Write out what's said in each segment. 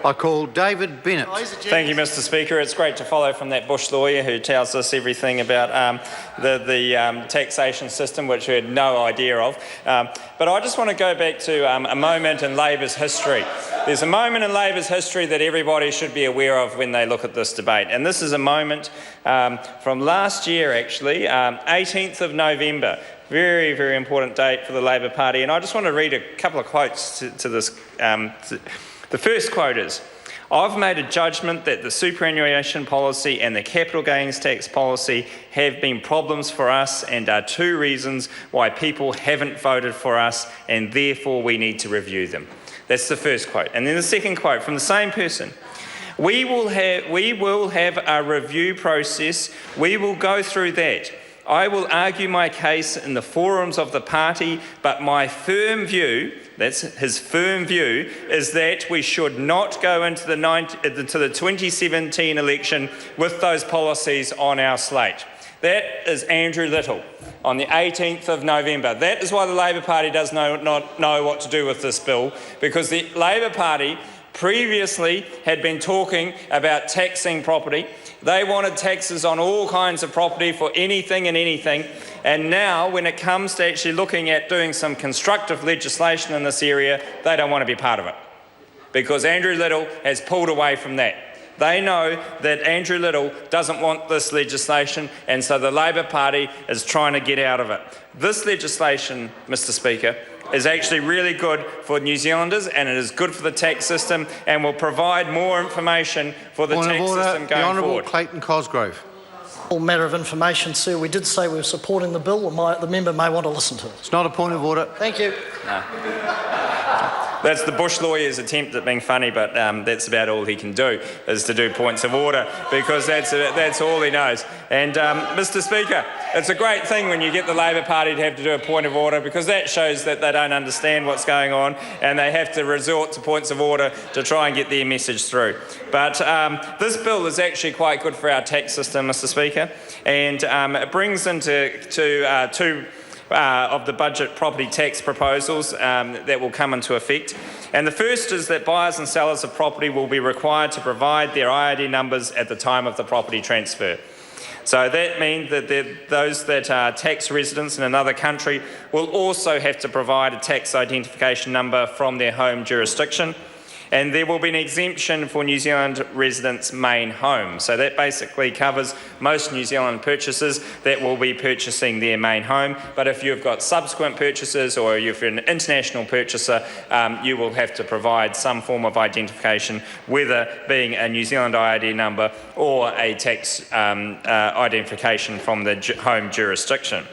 I call David Bennett. Thank you, Mr Speaker. It's great to follow from that Bush lawyer who tells us everything about the taxation system, which we had no idea of. But I just want to go back to a moment in Labor's history. There's a moment in Labor's history that everybody should be aware of when they look at this debate. And this is a moment from last year, actually, 18th of November. Very, very important date for the Labor Party. And I just want to read a couple of quotes to this. The first quote is, "I've made a judgment that the superannuation policy and the capital gains tax policy have been problems for us and are two reasons why people haven't voted for us, and therefore we need to review them." That's the first quote. And then the second quote from the same person. We will have a review process. We will go through that. I will argue my case in the forums of the party, but my firm view, that's his firm view, is that we should not go into the 2017 election with those policies on our slate. That is Andrew Little on the 18th of November. That is why the Labor Party does not know what to do with this bill, because the Labor Party previously had been talking about taxing property. They wanted taxes on all kinds of property for anything and anything. And now, when it comes to actually looking at doing some constructive legislation in this area, they don't want to be part of it, because Andrew Little has pulled away from that. They know that Andrew Little doesn't want this legislation, and so the Labor Party is trying to get out of it. This legislation, Mr Speaker, is actually really good for New Zealanders, and it is good for the tax system, and will provide more information for the tax system going the Honourable forward. Clayton Cosgrove. All matter of information, sir. We did say we were supporting the bill. The member may want to listen to it. It's not a point of order. Thank you. No. That's the Bush lawyer's attempt at being funny, but that's about all he can do, is to do points of order, because that's all he knows. And Mr Speaker, it's a great thing when you get the Labor Party to have to do a point of order, because that shows that they don't understand what's going on and they have to resort to points of order to try and get their message through. But this bill is actually quite good for our tax system, Mr Speaker, and it brings into two of the budget property tax proposals that will come into effect. And the first is that buyers and sellers of property will be required to provide their IID numbers at the time of the property transfer. So that means that those that are tax residents in another country will also have to provide a tax identification number from their home jurisdiction. And there will be an exemption for New Zealand residents' main home. So that basically covers most New Zealand purchasers that will be purchasing their main home. But if you've got subsequent purchases, or if you're an international purchaser, you will have to provide some form of identification, whether being a New Zealand IID number or a tax identification from the home jurisdiction.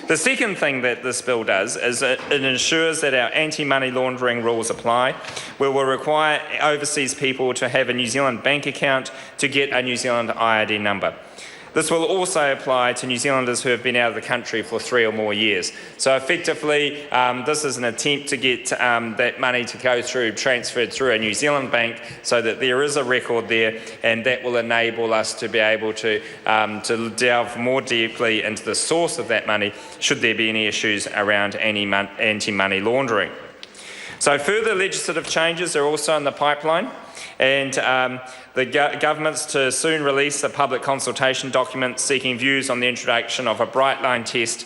The second thing that this bill does is it ensures that our anti-money laundering rules apply. We will require overseas people to have a New Zealand bank account to get a New Zealand IID number. This will also apply to New Zealanders who have been out of the country for 3 or more years. So effectively, this is an attempt to get that money to go through, transferred through a New Zealand bank, so that there is a record there, and that will enable us to be able to delve more deeply into the source of that money, should there be any issues around anti-money laundering. So further legislative changes are also in the pipeline, and the government's to soon release a public consultation document seeking views on the introduction of a bright line test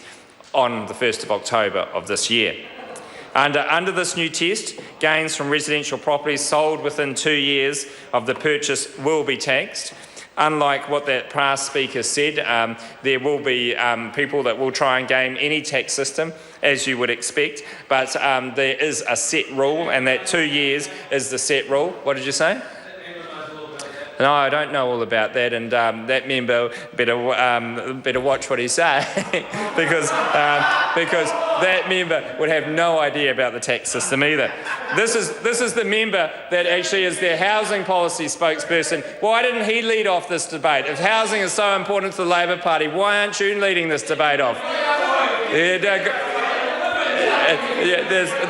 on the 1st of October of this year. Under this new test, gains from residential properties sold within 2 years of the purchase will be taxed. Unlike what that past speaker said, there will be people that will try and game any tax system, as you would expect, but there is a set rule, and that 2 years is the set rule. What did you say? No, I don't know all about that, and that member better watch what he says, because that member would have no idea about the tax system either. This is the member that actually is their housing policy spokesperson. Why didn't he lead off this debate? If housing is so important to the Labor Party, why aren't you leading this debate off?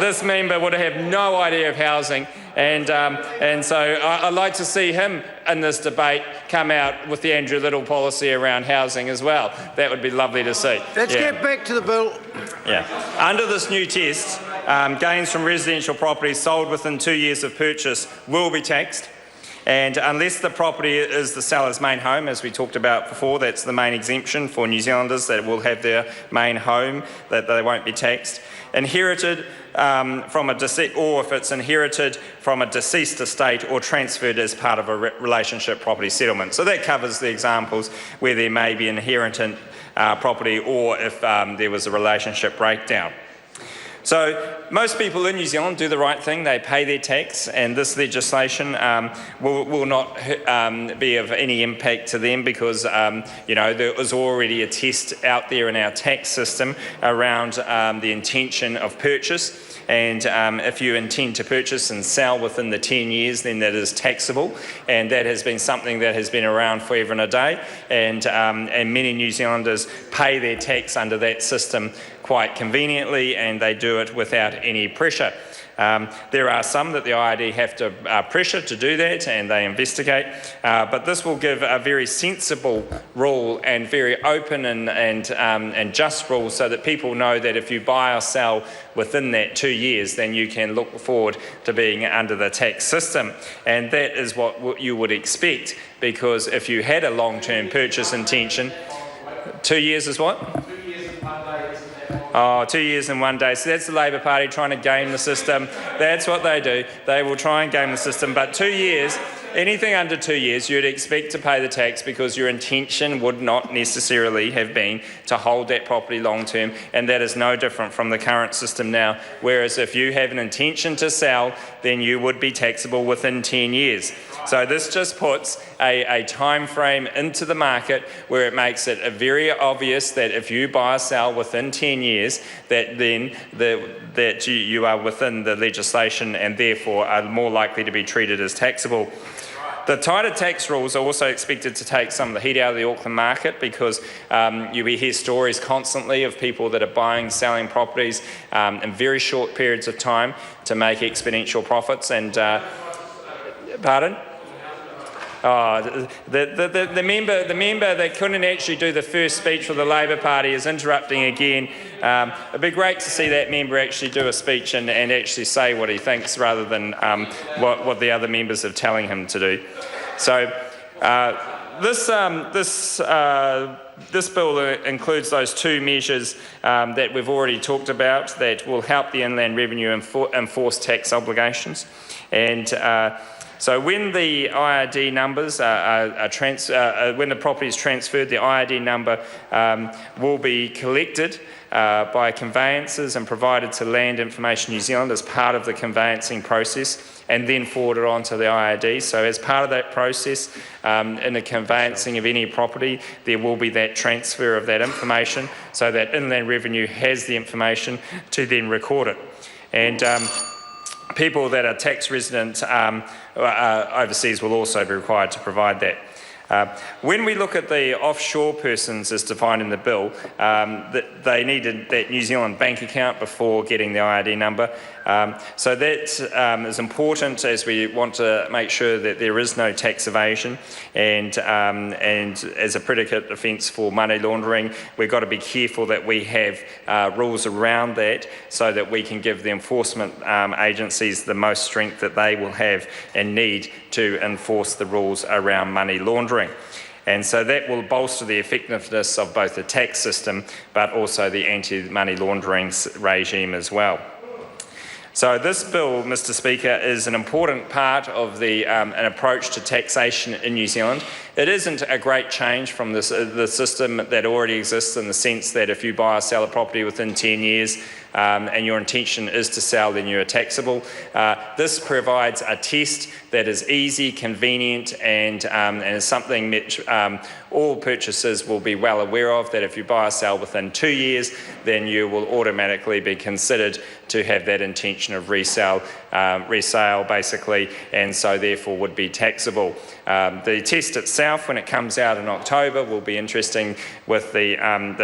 This member would have no idea of housing, and so I'd like to see him in this debate come out with the Andrew Little policy around housing as well. That would be lovely to see. Let's get back to the bill. Yeah. Under this new test, gains from residential properties sold within 2 years of purchase will be taxed. And unless the property is the seller's main home, as we talked about before, that's the main exemption for New Zealanders that will have their main home, that they won't be taxed. Inherited from a deceased, or if it's inherited from a deceased estate or transferred as part of a relationship property settlement. So that covers the examples where there may be inherited property or if there was a relationship breakdown. So most people in New Zealand do the right thing, they pay their tax, and this legislation will not be of any impact to them because there is already a test out there in our tax system around the intention of purchase. And if you intend to purchase and sell within the 10 years, then that is taxable. And that has been something that has been around forever and a day. And many New Zealanders pay their tax under that system quite conveniently, and they do it without any pressure. There are some that the IRD have to pressure to do that, and they investigate, but this will give a very sensible rule and very open and just rule so that people know that if you buy or sell within that 2 years, then you can look forward to being under the tax system. And that is what you would expect, because if you had a long-term purchase intention, 2 years is what? 2 years and 1 day. Oh, 2 years and 1 day. So that's the Labor Party trying to game the system. That's what they do. They will try and game the system. But 2 years, anything under 2 years, you'd expect to pay the tax because your intention would not necessarily have been to hold that property long term. And that is no different from the current system now. Whereas if you have an intention to sell, then you would be taxable within 10 years. So this just puts a time frame into the market where it makes it very obvious that if you buy or sell within 10 years, that then that you are within the legislation and therefore are more likely to be treated as taxable. The tighter tax rules are also expected to take some of the heat out of the Auckland market because we hear stories constantly of people that are buying, selling properties in very short periods of time to make exponential profits. And pardon? Oh, the member that couldn't actually do the first speech for the Labor Party is interrupting again. It'd be great to see that member actually do a speech and actually say what he thinks rather than what the other members are telling him to do. So this bill includes those two measures that we've already talked about that will help the Inland Revenue enforce tax obligations. And so when the IRD numbers when the property is transferred, the IRD number will be collected by conveyancers and provided to Land Information New Zealand as part of the conveyancing process and then forwarded on to the IRD. So as part of that process, in the conveyancing of any property, there will be that transfer of that information so that Inland Revenue has the information to then record it. And people that are tax resident overseas will also be required to provide that. When we look at the offshore persons as defined in the bill, they needed that New Zealand bank account before getting the IRD number. So that is important as we want to make sure that there is no tax evasion, and as a predicate offence for money laundering, we've got to be careful that we have rules around that so that we can give the enforcement agencies the most strength that they will have and need to enforce the rules around money laundering. And so that will bolster the effectiveness of both the tax system but also the anti-money laundering regime as well. So this bill, Mr Speaker, is an important part of an approach to taxation in New Zealand. It isn't a great change from the system that already exists in the sense that if you buy or sell a property within 10 years and your intention is to sell, then you are taxable. This provides a test that is easy, convenient, and is something which all purchasers will be well aware of, that if you buy or sell within 2 years, then you will automatically be considered to have that intention of resale resale basically, and so therefore would be taxable. The test itself, when it comes out in October, will be interesting with the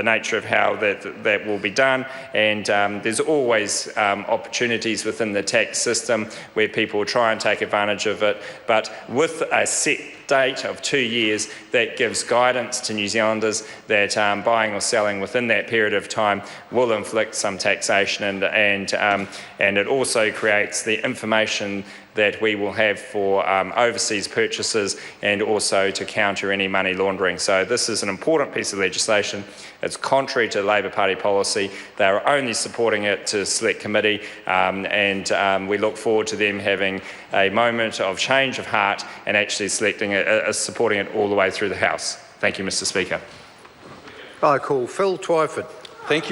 nature of how that will be done, and there's always opportunities within the tax system where people try and take advantage of it, but with a set date of 2 years, that gives guidance to New Zealanders that buying or selling within that period of time will inflict some taxation, and it also creates the information that we will have for overseas purchases and also to counter any money laundering. So this is an important piece of legislation. It's contrary to Labor Party policy. They're only supporting it to select committee, and we look forward to them having a moment of change of heart and actually selecting it, supporting it all the way through the House. Thank you, Mr. Speaker. I call Phil Twyford. Thank you.